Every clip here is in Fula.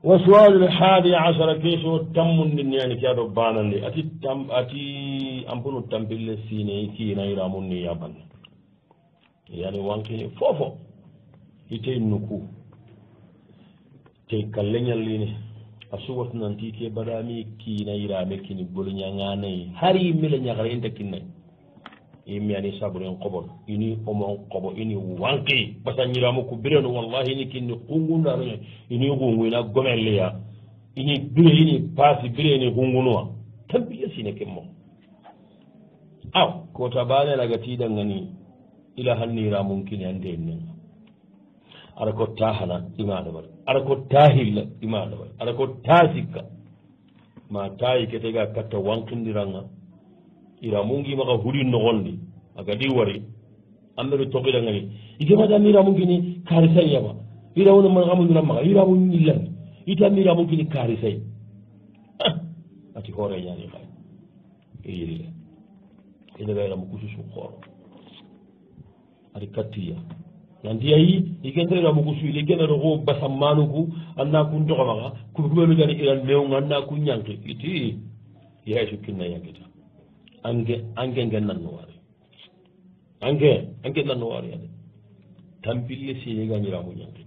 وسؤال الحادي عشر كيسو تم يعني كادو بانندي أتي أمبنو تنبيل سيني كي نيراموني يابن يعني وانكيني فوفو يتي نكو تي كالنيا ليني أسوات نانتي كي بدامي كي نيرامي كي نقول نيانغاني هاري ميلا نيغري انت كيني يعني sabrin qobol ini omon qobo ini wanki basa nyiramu ko birenu wallahi ni kinni qungunda ini qunguna gomelliya ini bire ini pasi bire ni qungunwa tambiya sine kemmo aw ko tabane laga tidan ngani ila hannira mumkin ande nen ara ko tahana imana bar ara ko tahilla imana bar ara ko tasika ma tayi ketega katta wankindiranga ira mungi maka huri nogondi agadi wari ambe tokila ngani ike mata mira mungi ni karisai yaba ira wona man gamu ndura maka ira mun nillan ita mira mungi ni karisai ati hore yani kay iri ila bayra mukusu khoro ari katiya nanti ayi igende ra mukusu ile gena ro basamanuku anna kun to maka ku belu gani ira lew nganna ku nyanki iti yesu kinna yakita ange nan no wari ange nan no wari ade tampille si yega nyira mu nyanti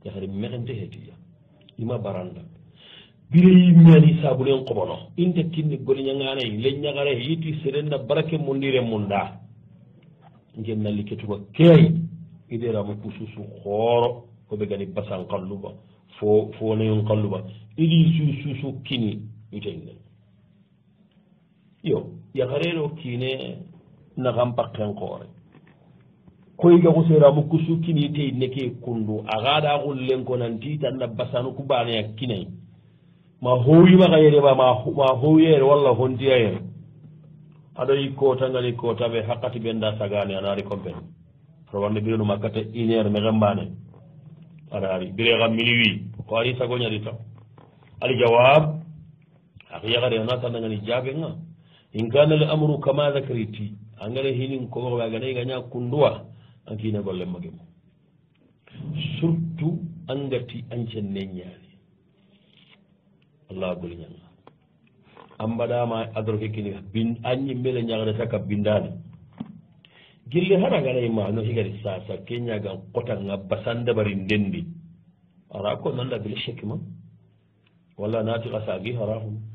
ya hari mekente hetiya ima baranda bire yimani sabulen qobono inde kinni goli nyangane le nyagare yiti serenda barake mundire munda ngen nalli ketuba kay idera mu kususu khoro ko be gani basan qalluba fo ne yon qalluba idi susu kini itenne yo yakareno kine nagam pakken kore koy ga usera mu kusukini te neke kundu agada gullen ko nanti tan na basanu ku bana yakine ma hoyi ma gayere ba ma hoyere walla hondiye ado iko tangali ko tabe hakati benda sagani anari kompen rawande birenu makate iner me gambane arari bire gam miliwi ko ari sagonya dita ali jawab akhiya gare na tan ngani jabe nga in kana al-amru kama dhakariti angare hinin ko ba gane ganya kundua ankina golle magemo surtout angati ancen nenyani Allah golinya ambada ma adroke kini bin anyi mele nyaagada saka bindani gille hara gane ma no higari sasa kenya gan kota nga basanda bari ndendi ara ko nanda bil hikma wala nati qasagi harahum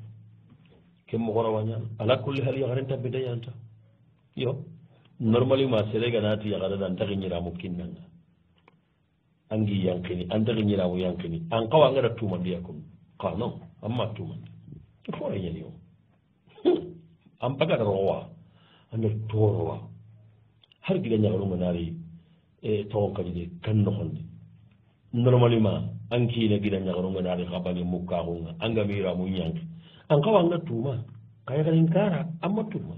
kem mo gora wanya ala kulli hal yagarenta bidayanta yo normally ma selega nati yagada dan tagi nyira mukinnan angi yankini andagi nyira mu yankini an qawa ngara tuma biya kun qano amma tuma ko yeni yo am paga rowa ande torowa har gida nyagaru nari e ton kadi de kan no hondi normally ma anki na gida nyagaru nari khabani mukahunga anga mira mu yanki an kawa nga tuma kaya kan inkara amma tuma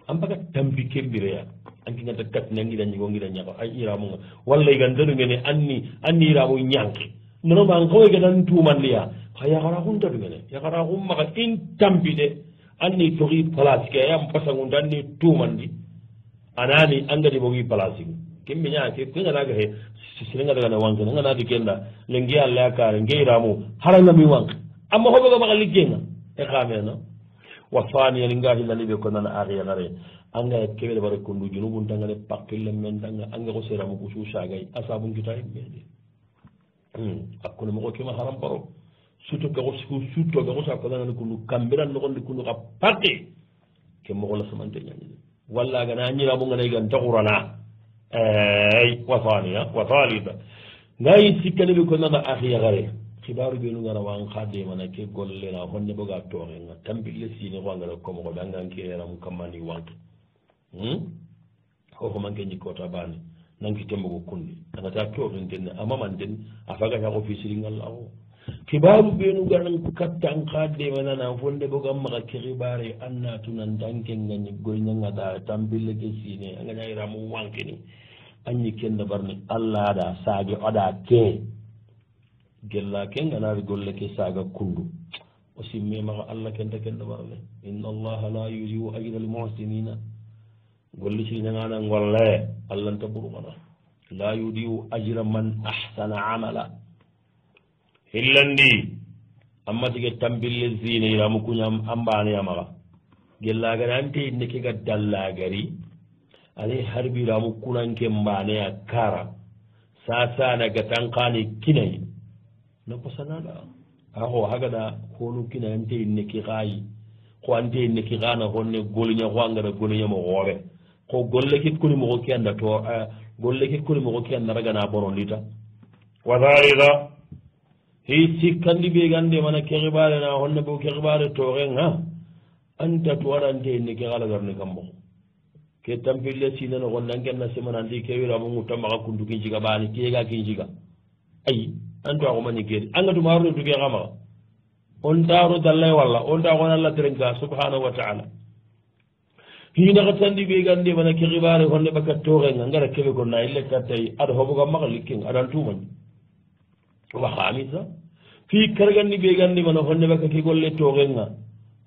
an baka tambi kembireya an kinga ta kat nangi dan ngi dan nyako ay iramu nga walla igandanu ngene anni iramu nyanki nono ma an kawa ga dan tuma liya kaya gara hunta ngene ya gara humma ka in tambi de anni togi place ke yam pasangu danni tumandi anani angadi bogi place kimmi nya ke kinga naga he sisinga daga na wanka nga na dikenda lengi alla ka ngi iramu haranga mi wanka amma hobo ga magali genga e kamena wa fani linga hilla libe ko nan ariya gare anga kebe bare kundu junubun tangale pakille men tanga anga ko sera mu kusu sagay asabun kitay mede akko mo ko kema haram baro suto ko suto ko sa ko nan kundu kambiran no gondi kundu ka pakki ke mo la samante nyani walla ga na nyira mo ngane gan taqurana wa faniya wa talida ngay sikale ko nan ariya gare kibaru be ngara wan khade mana ke golle na honne boga toore nga tambille sine ko ngara ko mo danga ngere ram kamani wanto ko manke ni kota bani nanki tembo ko kundi anga ta to den amma man den afaga ta office ngalla o kibaru be ngara kattan khade mana na honne boga ma ke kibare anna tunan danke ngani golnya ngada tambille ke sine anga ya ram wanke ni anyi kenda barni Allah da sage oda ke gella kenga naari golle ke saga kundu o simme maga Allah kenda kenda barle inna Allah la yuzi'u ajra al muhsinina golli ci ngana ngolle Allah taburu mana la yudiu ajra man ahsana amala hillandi amma tige tambille zine iramu kuñam ambane yamaga gellagari ante inne kega dallagari ani harbiramu kunanke mbane a kara sasana gatankani kinayi napasanada aho hagada honu kina ante inne ki gayi ko ante inne ki gana honne golinya ko angara golinya mo gobe ko golle ki kuni mo ko anda to golle ki kuni mo ko anda raga na boron lita wa dhalika hi sikandi be gande mana ke gibare na honne bo ke gibare to ren ha anta to warante inne ki gala garne kambo ke tampille sinano gonna ngenna semana ndi ke wira mo mutamma ka kundu kinjiga bani ke ga kinjiga ay anto ko mani ke anga to maru to ke gama on taro dalle walla on ta ko Allah terenga subhanahu wa ta'ala hina ka tandi be gande mana ke gibare honne baka to ren ngara kebe ko na ille katay ado hobo ga magal likin adan tuman wa khamisa fi kargandi be gande mana honne baka ke golle to renga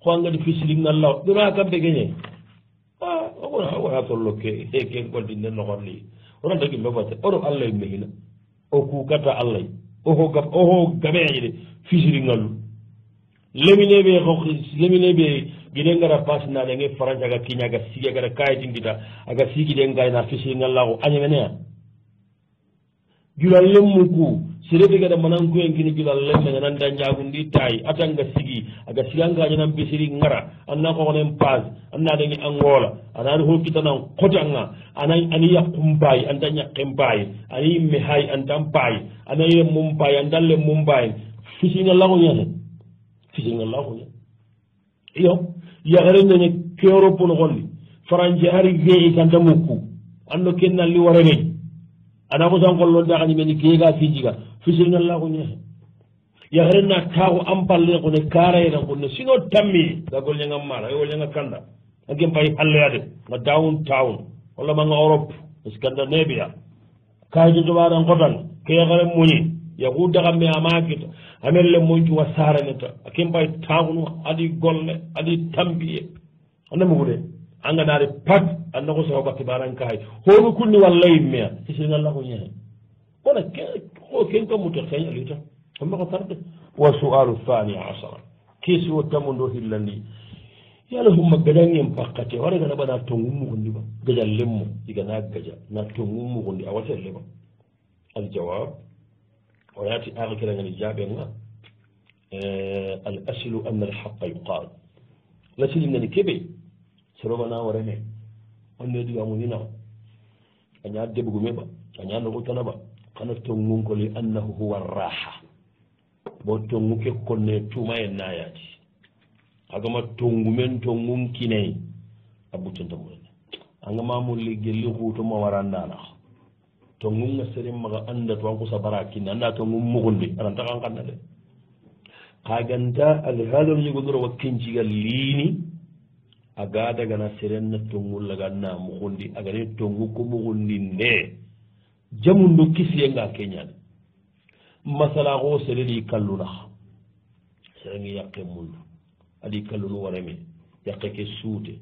ko anga di fisili ngalla dura kambe genye wona tolloke ken goldinde nogorli onon tagi lobate oɗo allah mehina o kukata allah oho gaɓeeje de fisiri ngallu lemineɓe lemineɓe guiɗe gara pasinaɗe nge france aga kiña aga sigi agata kayitindita aga sigiɗe gayna fisiri ngallako añemenea julal lemmu ku serebe gada manankuyen kini julal lemme gananda jagundi tayi atanga sigi aga sigangañanan bisiri ngara anna kokonen page annaɗeni angola anani hokkitanan kotanga ani yakkum payi anta ñakken payi ani yimme hay antan payi anaye mum payi andalle mum payi fisingallakoñane fisingallakoña iyo yagareñane keoropo nogondi france ari veyi kanta mukku anno kennalli warenei ana ko san kollon da kany meni kega fijiga fisirngal la ko nyahe ya harena tawo ampalle ko ne kare na ko ne sino tammi da gol nyanga mala yo nyanga kanda agem pay halle ade ma downtown wala ma nga europe scandinavia kayjo do waran kotan ke gare muni ya ku daga me amakit amelle monju wasara neta agem pay tawnu adi golle adi tambiye anda mo gude anga daari pat anna ko sawa bakki barankahay hono kunni walla yimmea hisingal la ko ñehe wona ko ken kam muta xeñalita amma ko tarde wa sualu thani asara kesi wo tamundo hillandi yala humma gadangen pakkate wara gana bana tongu mugundi ba gaja lemmo igana gaja na tongu mugundi a watelle ba al jawab o yaati akirangani jaaɓenga al asilu anna al haqa yuqal la silingani keɓe sorobana warene onne digamu hina aña deɓugu meɓa aña nogo tanaba kana tongun koli annahu huwa raha bo tongu ke konne tuma e nayati agama tongu men tongun kinay a ɓuccantamurene angama mulli gelli hutuma warandana tongun ga seren maga anda to an kusa bara kinne anda tongun mugundi aranta kan kanna de kaganta alhaalol ñigodoro wa kencigal liini aga dagana serenna tongulla ganna mugundi agani tongu ko mugundi nde jamundu kisiyenga keñade masala ko seredi kalluna serengi yakke mundu adi kallunu warame yakke ke suute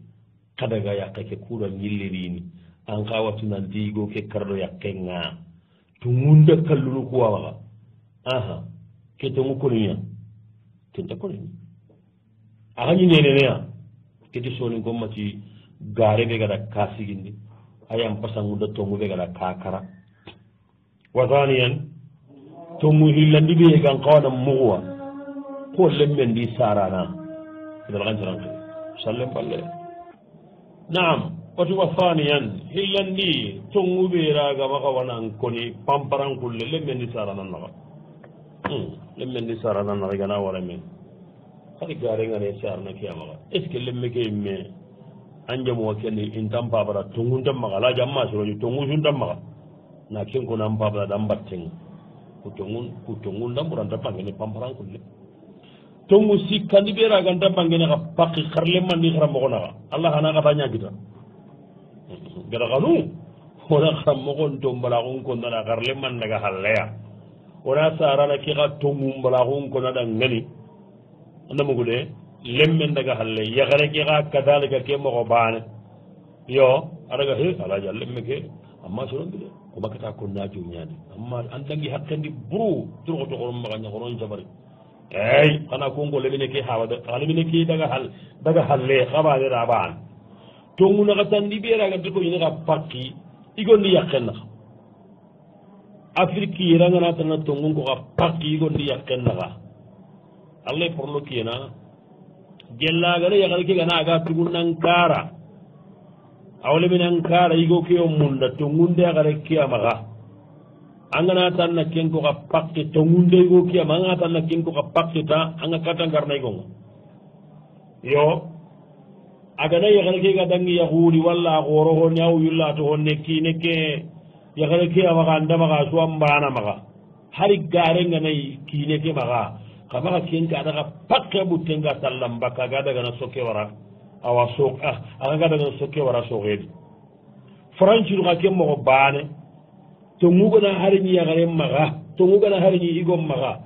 kadaga yakke ke kuura ñillerini an ka wattunandigo ke karɗo yakke nga tongunda kallunu kuwawaga aha ke tongu koniña kenta koniña axañi neneneya keti soni gommati gaare ɓe gada ka sigindi ayam pasanguda tongu ɓe gada ka kara wasaniyan tongu hillandi ɓe gan kawana muguwa ko lemmen ndi sarana idalkancaranke sallen balle naam wati wasaniyan hillandi tongu ɓe ragama kawanan koni pamparan kulle lemmen ndi saranan naga lemmen ndi saranan naga gana wara men hadi garengane sarna kiyamaga est ce que lemme ke imme anjamowa kene intan pabara tonguntan maga ala jamma soroju tongusuntan maga na ken ko nan pabara dan battenga ku tongun dan ɓuranta pangene pamparan kulle tongu sikkandi ɓeraganta pangene ka pakki harlemmandi haramogonaga allah hana kata ñagita gada kanu wona haramogon to mbalagun konnana harlemman daga halleya wona sarana ke ka tongu mbalagun konnaɗa ngani andamugude lemmen daga halle yagare ke ka kadalika ke mogo bane yo adaga he alaja lemme ke amma sorondire ko makkata ko naajo ñaadi amma an dangi hakkandi buru turgoto kono maga ñakonon jabari eyi xana kongo lemine ke hawada xa lemine ke daga halle xabanera baan tongunaxa tandi ɓeeragante ko ñine xa pakki igondi yaqen naxa afrique yerangana tana tongun ko xa pakki igondi yaqen naxa allah porlo kiyena gellagana yaxare ke gana aga tugunan kara awleminan kara igo ke o munda tongunde axare ke a maxa angana tanna ken ko xa pakki tongunde igo ke ama angana tanna ken ko xa pakkita anga katangarna igonga yo agana yaxare ke ga dangi yaxuuri walla a xooroxone a wuyullato honne kiine ke yaxare ke a maxa ndamaxa suwa mbana maxa hari garenganayi kiine ke maxa xa maxa ken ka adaxa pakke ɓuttenga tallamba kaga dagana soke wara awa aga dagana soke wara soxeedi franciru xa ke moxo baane to ngugana hariñi yaxare maxa to ngugana hariñi igom maxa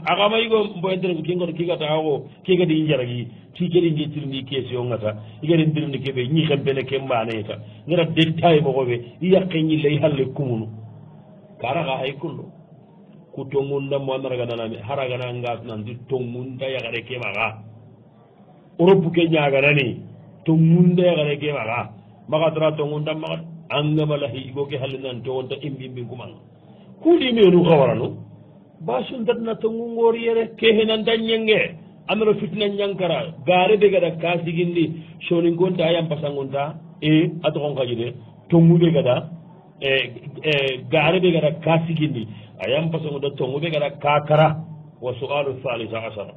axama igom mboyentene kengoto kigataxaxo kegadi njaragi ti kedi ngetirndi question ngata igadi ndirndi keɓe ñixempene ke mbaneyta ngara détail moxoɓe i yaqe ñilla i halle kumunu karaxa hay kundo ku tongunda mo anaragananami haragana ngatnandi tongunda yaxare ke maxa europe ke ñaganani tongunda yaxare ke maxa maxa tara tongunda maxa angamalahi igo ke hallinan towonta imbimbin kumanga kuɗimenu xawaranu basuntatna tongu ngoriyere ke henanta ñenge amero fitna ñankara gare ɓe gada ka sigindi soningonta a yampasangunta a toxon xaƴide tongu ɓe gada gare ɓe gada ka sigindi a yampasangunta tongu ɓe gada ka kara wa sualu halisa asara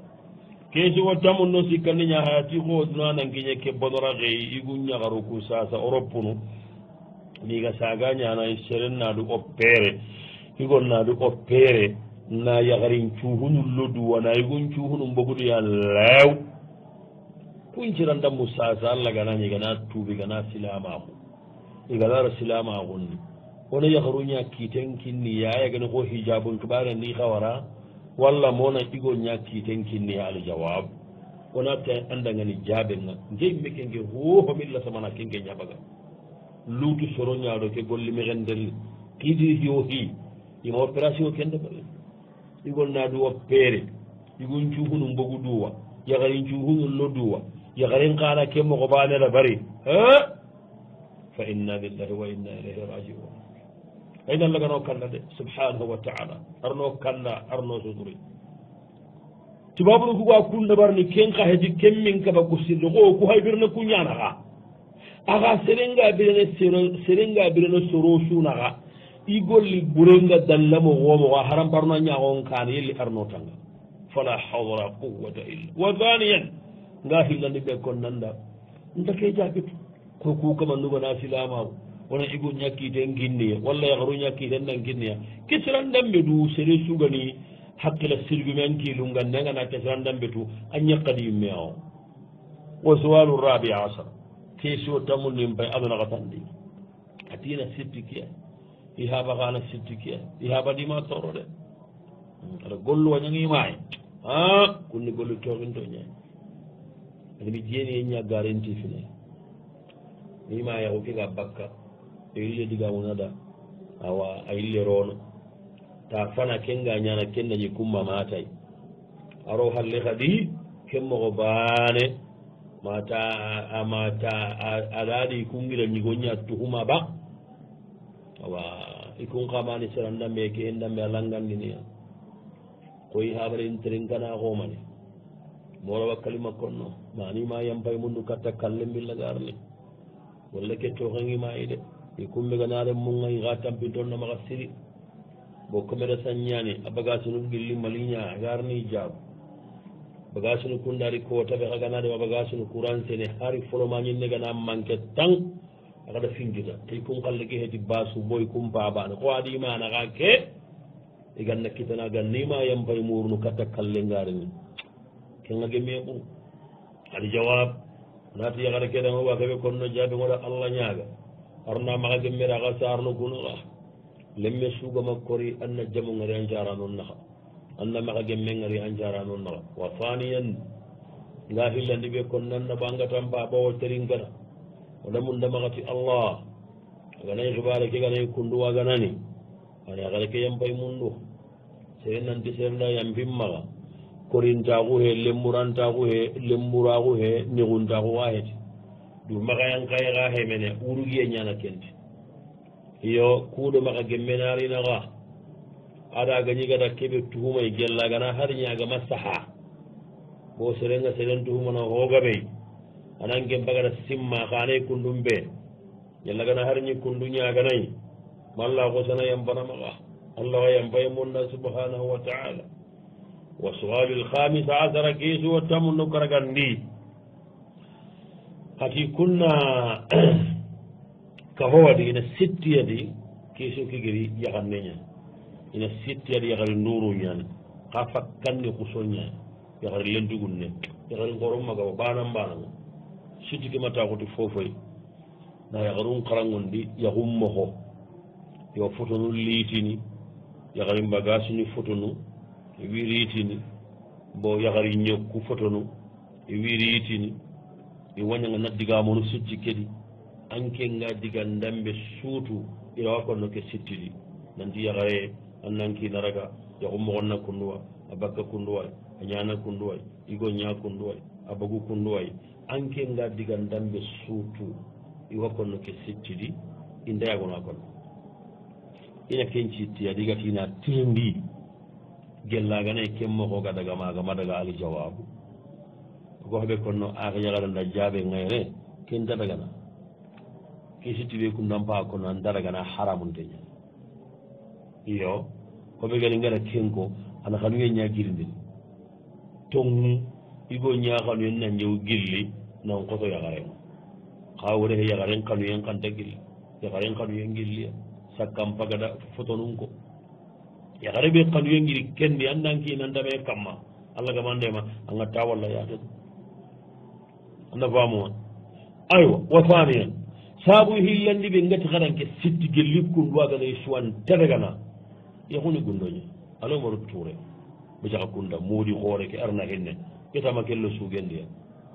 kesi wo tamun no sikkandi ñahayati xooduna nankiñe ke bonora xey igu ñaxaru ku sasa europe nu miga saga ñana seren naɗu opére igon naɗu opére na yaxarin cuhunu loduwa na yigun cuhunu mboguduya lew kunciranda musasa allah gana ñigana tuubi gana silamaxu iganara silamaxunni wona yaxaruña kiten kinni yayagani ko hijabun kibare ni xawara walla mona igo ña kiten kinni aljawab wona te andangani jabenga ngey mekenge hohomilla samana kenge ñabaga luutu soro ñaɗo ke golli mexendel kiidi yohi ima opération kende bale igol naadu opéré igun cuhunu mbogu duwa yaxarin cuhunu lo duwa yaxarin xana ke moxo banela bari fa inna lillahi wa inna ilayhi rajiun ayna lagano kanna de subhanahu wa taala arno kanna arno suturi tubabunu kuga kunna barni ken xa hedi ken min kaba kusillo xo ku haybirna ku ñanaxa axa serenga birene soro sunaxa i golli ɓurenga dallamo xomoxa haramparno ñaxon kane yelli arno tanga fala hawla wala quwata illa wa thaniyan nga xillandi ɓe kon nanda ndake jaɓetu ko ku kama nugana silamaru wona igu ñakkiten ginniya walla yaxaru ñakkiten nan ginniya kesirandamɓe du sere sugani hakkila sirgume an kilungande angana kesirandamɓe tu a ñakkadi yimme o wa suwalu rabi asar question tamunim pay adunaxa tandi atina sittikia i haɓa xana sittikia i haɓa ɗima toro de aɗa gollu wañangimaye a kunni gollu toxinto ñay agami jeeni ye ña garenti fine ima yaxu kega bakka e yille digamunada awa a yille rono ta fana kenga ñana ken nañi kumma matay aro halle xadi ken moxo baane mata aɗaɗi kungira ñigo ña tuhuma ba awa ikun xamani serandambe ke endambe a langandinia koy haɓaren teren kana xomane morawa kalima konno manima yampay mundu katta kalle mbillagarni walla ke toxengimayi de i kumɓe ganaren munga i xa tampintonna maxa siri bo comére sañani a bagasinu gilli maliña garni jaabu bagasinu kundari kotaɓe xa ganade ma bagasinu courant sene hari folomañinne gana manque tan axaɗa fingita tay kum xalle ke heti basu boy kum pabane xo aɗimana xa ke i ganna kitana gannima yampay murunu katta kalle ngarini kenga gemme ɓu aɗa jawab nati yaxara keɗanga wa keɓe konno jaabi ngoɗa allah ñaaga arna maxa gemmere axa sarno kunuxa lemme sugama kori anna jamu ngari an jaranon naxa anna maxa gemme ngari an jaranon naxa wa faniyan nga xillandi ɓe kon nanna ɓangatan pa ɓawo terinkana oɗa munda maxati allah ganay xibare ke ganay kundu waganani ani agara ke yampay mundu sere nanti serna yampimmaxa korintaxu he lemmurantaxu he lemmuraxu he nixuntaxu xa heti du maxayankaye xa hemene urugiye ñana kente iyo kuuɗo maxa gemmenarinaxa ada gañigata keɓe tuhumay gellagana har ñagama saha bo serenga seren tuhumana hoogaɓey anan gem bagata simma xanay kundum ɓe gellagana har ñi kundu ñaganayi malla xosana yampanamaxa allah wa yampaye munda subhanahu wa taala wa sualu lhamisa asara keesu wa tamunno karagandi ati kunna ka howadi ina sittiyadi keesu kigiri yaxanneña ina sittiyadi yaxari nduru ñani xa fakkanni xuso ñani yaxari lentugun ne yaxari ngorom magaba banan bananga sitti ke mataxuti fofoy na yaxarun xarangondi yaxum moxo yo fotonu liitini yaxari mbagasuni fotonu wi riitini bo yaxari ñekku fotonu wi riitini i wañanga naddigamonu sitti kedi ankenga diga ndambe suutu irawa konno ke sittidi nanti yaxare annankinaraga yaxu moxonna kunduwa a bakka kunduway a ñana kunduway igo ña kunduway a bagu kunduway ankenga diga ndambe suutu iwa konno ke sittidi i ndeyagona konno ina kencitti a digatina tendi gellaganayi kemmoxoga daga maga madaga ali jawabu goxɓe konno axa yaxaranda jaabe ngayre ken dadagana ke sittiɓe kundanpa kono an daragana haramunteña iyo hoɓe gani ngara kenko ana xanuye ñagirindin tongu igo ñaxanuyen na njew gilli nan xoto yaxaren xa wore he yaxaren xanuyen xanta gilli yaxaren xanuyen gilliya sakkam pagada fotonun ko yaxare ɓe xanuye ngiri kendi an nankinandame kamma allah gamandema anga ta walla yaxen anda famuwan aywa wa thaniyan saabu hillandi ɓe ngati xaɗanke sitti gelli kunduwaganayi suwan tedagana yaxuni gundoña alo maru toure ɓe caxa kunda moodi xoore ke arna hinne ƴetama kello sugendiya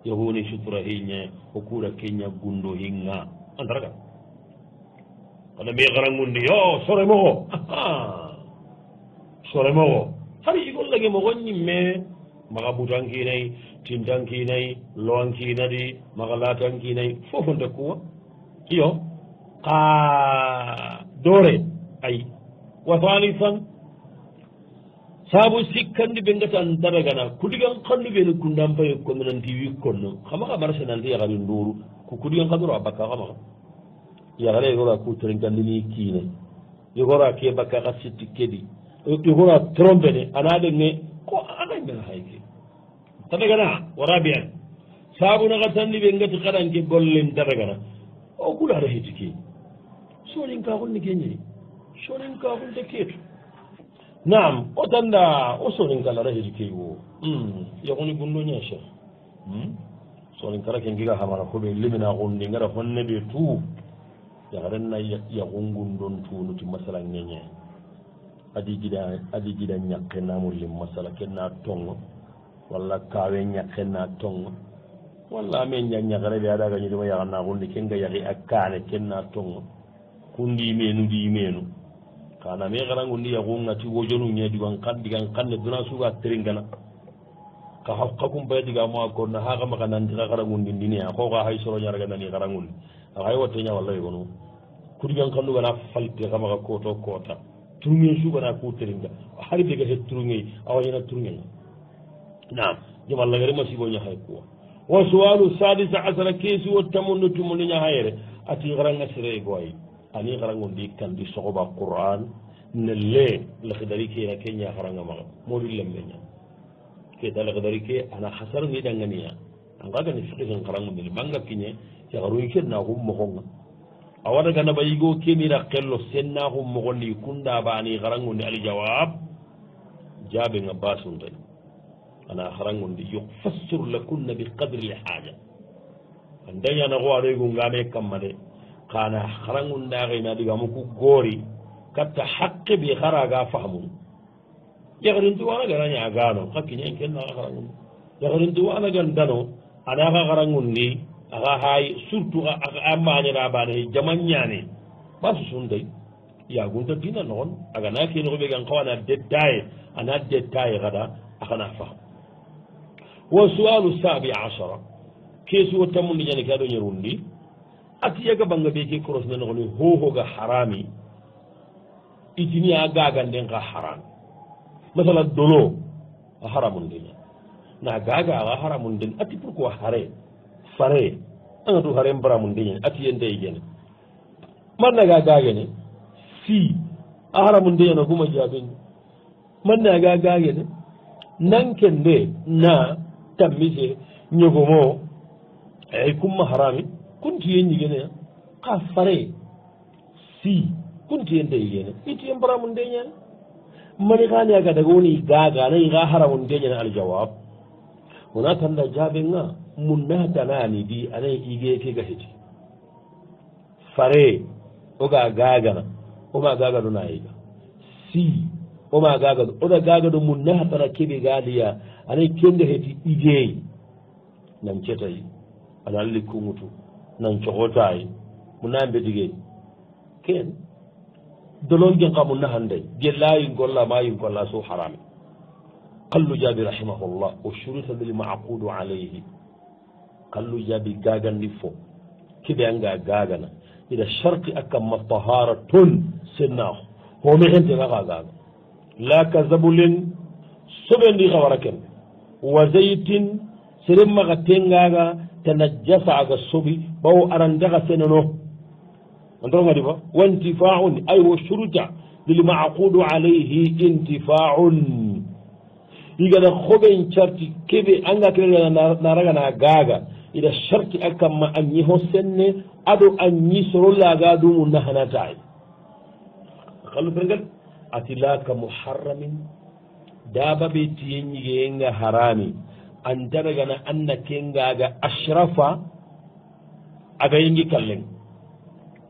yaxuni sutura hiñe o kuura keña gundo hinga antaraga xana mbi xarangundi yo sore moxo sore moxo xari igollage moxo ñimme maxa butankinay tintankinay lowankinadi maxa latankinay fofo ndekuwa iyo xa doore ay wa thalithan saabu sikkandi ɓe ngatan daragana kudigan xandu ɓene kundan paye kominanti wi konno xama xa marché nanti yaxari nduru ku kudigan xadoro a bakka xamaxa yaxare yegora ku terenkandini kiine yegora ke bakka xa sitti kedi yegora trompene ana ɗenge ko anay mena xayke tadagana wara biyan saabu naxa tandi ɓe ngati xaɗanke gollen daragana o kuɗaɗa heti ke sonin kaxun ni keñeni sonin kaxun te keetu naam o tanda o sonin kalara heti key wo yaxuni gundoña cheikh sonin kara ke ngiga xamana koɓe limina xundi ngara honne ɓe tout yaxarenna yaxun gundon tunuti masala ngeñe adi gida ñakkennamu lim masala kenna tongo walla kawe ñakkenna tongo walla amen ñañaxere ɓe aɗa gañidima yaxanna xundi kenga yaxi a kaane kenna tongo kundi menu ndi menu kana me xarangundi yaxungati wojonu ñedigan digan xanne duna suga teringana xa kumpaya digamo a konna xa xamaxa nanti xa xarangundi ndinia xooxa xay soroñaraga nani xarangundi axay watteña walla yegonu kudigan xannugana falte xamaxa koto kota turungen sugana ku teringa hari dega he turungey awañana turungenga naam jamallagari masibo ñaxay kuwa wa suwalu sadisa asara keesi wo tamunno tumundi ñaxayere ati xaranga sere goy ani xarangondi kandi soxoba qur'an ne le laxidari kena ke ñaxaranga maxa modi lemmeña keta laxidari ke ana xasarngi ɗanganiya angagani fiqisen xarangundini banga kiñe yaxaruyi ke naxum moxonga a waɗagana ɓa yigo kenira qello sen naxum moxondi kunda bani xarangundi aljawab jaɓenga basuntay ana xarangundi yufassir lakunna bi qadri lhaja andañanaxo aɗoygu ngame kamma de xana xarangundaxena digamu ku goori katta xaqe ɓe xaraga famun yaxarintu wanagana ñagano xa kiñen ken naxa xarangundi yaxarintu wanagan dano anaxa xarangundi axa hay surtout a mbañera bane jama ñane ɓasu sunday yagunta dina noon agana kene koɓe gan kawana détaillé ana détaillé kada akana faham wa sualu sabi ashara keesi wo tammundi ñani ke aɗo ñerundi ati yaga banga ɓe ke cross nenogoni hohoga harami itini a gaganden ka harami masala dolo a haramundeña na gaga aga haramunden ati pourquoi hare fare anga tu hare mbaramundeñani ati yendey gene mannaga gagene si a haramundeñana kuma jaɓeni mannaga gagene nankende na tammise ñogomo ey kumma harami kuntiye ñigenea ka fare si kuntiye ndeyigene itiye mbaramu ndeñani mani xani aga daga woni gaga nayi xa haramu ndeñani aljawab wona tanda jaɓe nga munna danani di anayi ige ke gaheti fare oga gagana oma gagado nayiga si oma gagado oda gagado munna tana keɓe galiya anayi kenge heti igeyi nan cetayi ana alli kumutu nan cogotayi munna mbedigey ken dolon gen ka munna handay gellayin golla mayin golla so harami qallu jabi rahimahullah o shuruta bil ma'qudu alayhi qallu jabi gagandi fo kibe anga gagana ida sharti akam taharatun sinna ho me hente ga gaga la kazabulin sobendi khawaraken wa zaytin sirim maga tengaga tanajjasa aga sobi bawo arandaga seneno andronga difa wa intifa'un ay wa shuruta lil ma'qudu alayhi intifa'un igada khoben charti kebe anga kebe na raga na gaga ida sharti akam anyi hosenne ado anyi sorola ga dumu nahanata khallu fergal atilaka muharramin daba be tiyenyi genga harami andara gana anna kengaga ashrafa aga yingi kallen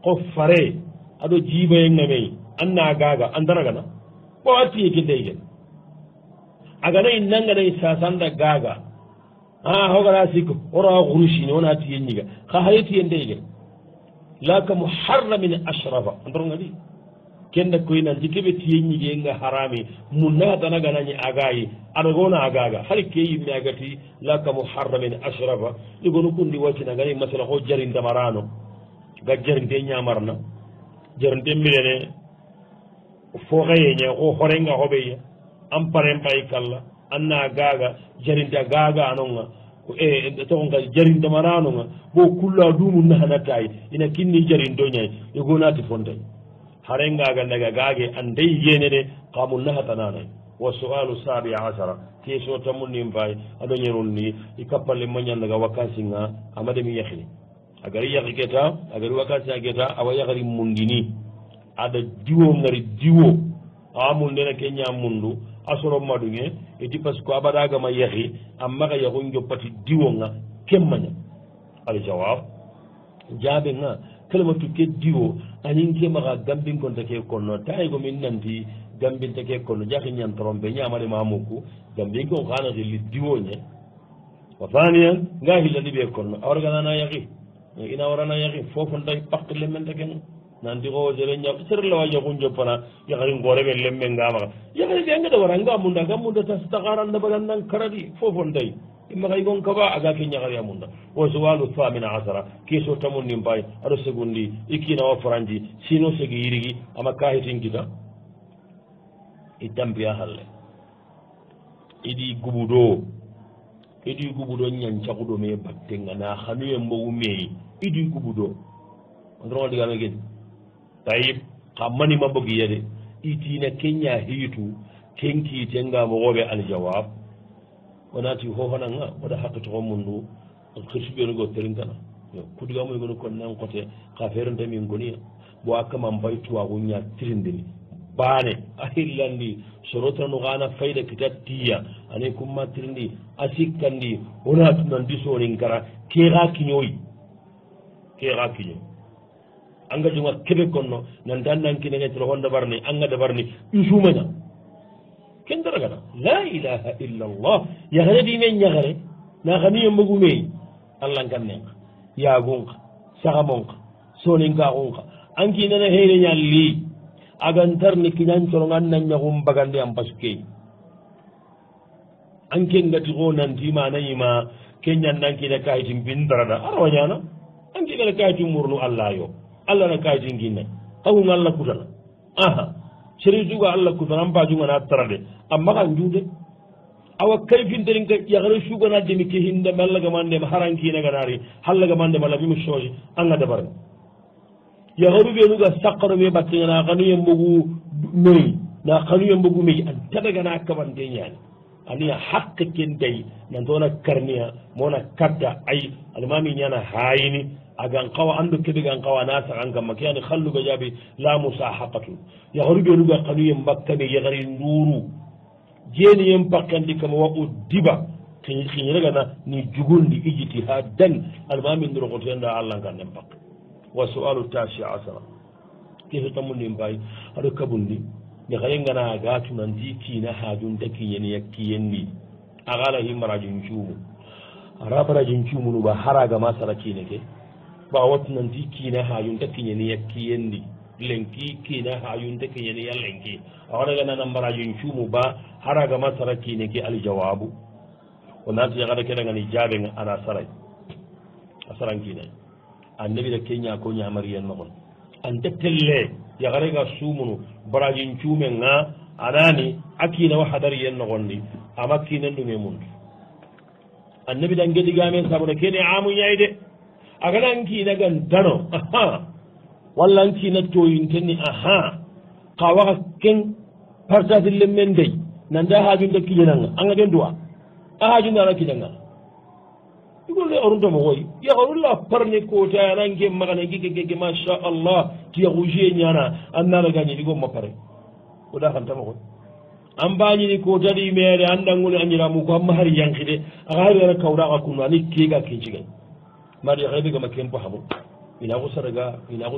ko fare ado jiba yenga mei anna gaga andara gana ko ati yake degen aga nay nanga nay sasanda gaga hogara siko ora gurushi ne wona ati yenyiga kha hayti yendegen laka muharramin ashrafa andoro ngadi kenda koyna jikebe tiyenyi nga harami munna dana ganani agayi adagona agaga hali ke yimmi agati laka muharramin ashrafa igonu kundi wati na ngani masala ko jarin damarano ga jarinde nyamarna jarinde milene fo gaye nya ko horenga hobeya am parem pay kala anna gaga jarinde gaga anonga to nga jarinde damarano nga bo kulla dumu nahanatay ina kinni jarindo nyay igonati fonday harengaga daga gage andey yenede qamun nahatananay wa su'alu sabi ashara keso tamunni mbay ado nyeronni ikapalle manyan daga wakasi nga amade mi yakhini agari yakhiketa agari wakasi ageta awa yakhari mundini ada diwo ngari diwo amunde na kenya mundu asoro madunge eti pasko abadaga ma yakhi amma ga yakhunjo pati diwo nga kemmanya al jawab jabe nga kalimatu ke diwo anin ke maga gambin konta ke konno tayigo min nanti gambin ta ke konno jaki nyan trompe nyamale mamuku gambin ko khana de diwo nye wa thaniyan ngahi la dibe konno awragana na yaqi ina warana yaqi fofon day pak lemmen ta ken nan di ko jere nya sir la waja kunjo pana yaqari ngore be lemme ngama yaqari de ngada waranga munda ta staqaran da bagan nan karadi fofon day imma kay gon kaba aga ke nyaari amunda wa suwalu thamina asara keso tamunni mbay ado segundi ikina wa franji sino segi yirigi ama kahitin kita itambiya halle idi gubudo nyancha kudo me battenga na khamiye mbogu meyi idi gubudo ndro diga megen tayib kamani mabogi yede itina kenya hitu kenki tenga mo gobe al jawab wonati hohonanga waɗa hakkatoxo mundu xirsuɓenugo terinkana kudigamo gono kon nan coté xa ferenta min goniya bo a kama mbay tuwaxu ña tirindini baane a xillandi sorotanu xana fayda kita tiya ane kumma tirindi a sikkandi wonatunandi sonin kara ke xa kiñoyi anga junga keɓe konno nantan nankinenge téléphone dabarni anga dabarni isumaña ken daragana la ilaha illa allah yagare di men ñagare na xani yembagu meyi allah ngan nenga yagunga saxamonga soninkaxunga anki nana heere ñalli agantarni kiñancoronga annanñahum bagande an pasuke anke ngati ko nantima nayima keñannankina kayitin bindarada arawañana anke gana kayitin murnu allah yo allah na kayitin ginna kawunga allah kutana aha seri suga allah kutana an pajungana tarade amma kan juude awa kayfinterin ka yagare sugana demi ke hindeme allah gamandema harankina ganari halla gamandema labimi change anga dabarne yagaru ɓenuga sakkaro me battega na kanuye mbogu meyi na kanuye mbogu meyi an taɓegana kabante ñani aniya hakke ken dayi nantona karniya mona kadda ay almami ñana hayini agan kawa ando keɓe gan kawa na sakan kamma ke ani halluga jaabi la musahaqatu yagaru ɓenuga kanuye mbakkame yagari nduru jeeni yen pakkandi kama wa o diba xiñiregana ni jugundi ijiti ha dan almami ndorokotenda allah ngannen pakka wa sualu tashi asara keso tammundi mbay aɗo kabundi nde xaye ngana gatu nanti kiina hajun dakiñeni yakkiyenni axala himmarajun cuumu arabarajun cuumunuba haragama sara kiine ke ba wattu nanti kiina hajun dakiñeni yakkiyenni lenki kiina hajun dakiñeni ya lenki axoɗagana nambarajun cuumu ba haragama sara kiine ke aljawabu o nanti yaxada keɗangani jaɓenga ana saray a sarankiinay annabi da kenya ko ñamariyen nogon ante telle yagarega sumunu barajin cuumen nga anani akina wa hadariyen nogondi ama kinen ɗume mundu annabi dan geɗigame sabuda kene amu ñayde agana nkina gan dano aha walla nkina toyintenni aha ka waka ken partatille men dey nanda hajunde kiñenanga anga den duwa a hajunde ana kiñanga igolle oruntoma koy yahorulla parne kota anange magana gigegege masha allah ti yahugie ñana annara gañini gomma pare oɗa xantama koy an bañini kotaɗi mere andangole añiramu ko amma hari yankide axa harera kawɗaxa kunno ani kega kincigay maɗi xeɓe gama ken paxamu ina xu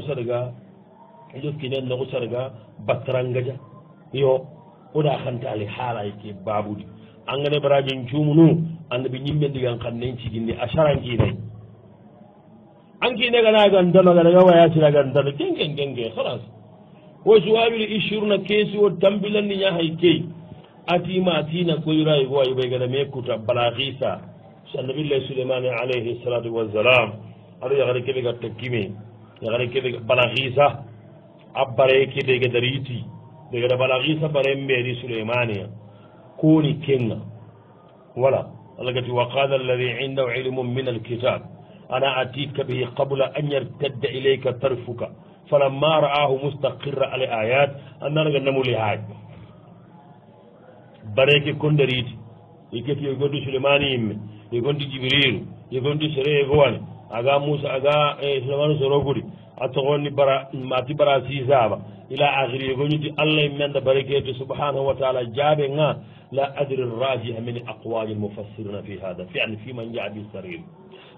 saraga jokkinen naxu saraga batrangaja yo oɗa xantale xalay ke babudi angane barajin cumunu annabi ñimmen digan kan nen cigindi a sarankinay ankineganagan danoganaga wayasiragan dano genge halas wo suwawiri ishurna keesi wo tambilanni ñahay key atima atina koyirayi go wayi ɓaygana me kuta balakisa annabillahi souleymane alayhi salatu wassalam aɗo yakare keɓe ga takkime yakare keɓe balakisa a bare keɓega dariti ɓegada balakisa bare mbeeri souleymania koni kenga voilà allah gati wa qala alladi indahu ilmu min alkitab ana atika bihi qabla an yartadda ilayka tarfuka falamma ra'ahu mustaqirra al ayat annanaga namuli haaj bareke kondariti iketi yo gondi souleymani yimme yo gondi jibrilu yo gondi sere gowane aga moussa aga souleymanu soroguri a togonni bara mati bara sisaba ila akhiri yo goñiti allah menda barekete subhanahu wa taala jaabe nga la adri rajiha min aqwali lmufassirina fi hada fiani fiman jaa bi sarir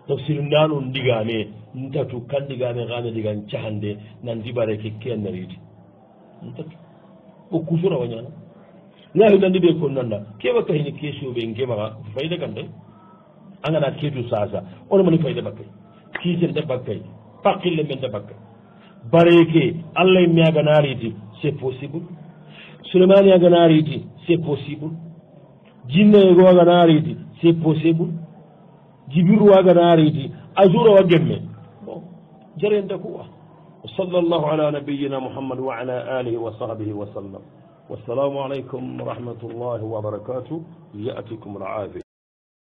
tafsir ndano ndigame ntatu kan ndigame gane digan cahande nanti bareke kennariti ntatu o kusura wañana ngahi nandi ɓe kon nanda kewa kahini question ɓe ngemaxa fayda kan de a ngana keetu sasa ono mani fayda bakkay kiisente bakkay paqille mente bakkay bareke allah mi aganariti c'est possible souleymani aganariti c'est possible jinnego aganariti c'est possible jibiru aganariti ajour wa gemme bon jarenta kuwa وصلى الله على نبينا محمد وعلى آله وصحبه وسلم والسلام عليكم ورحمة الله وبركاته يأتيكم العافية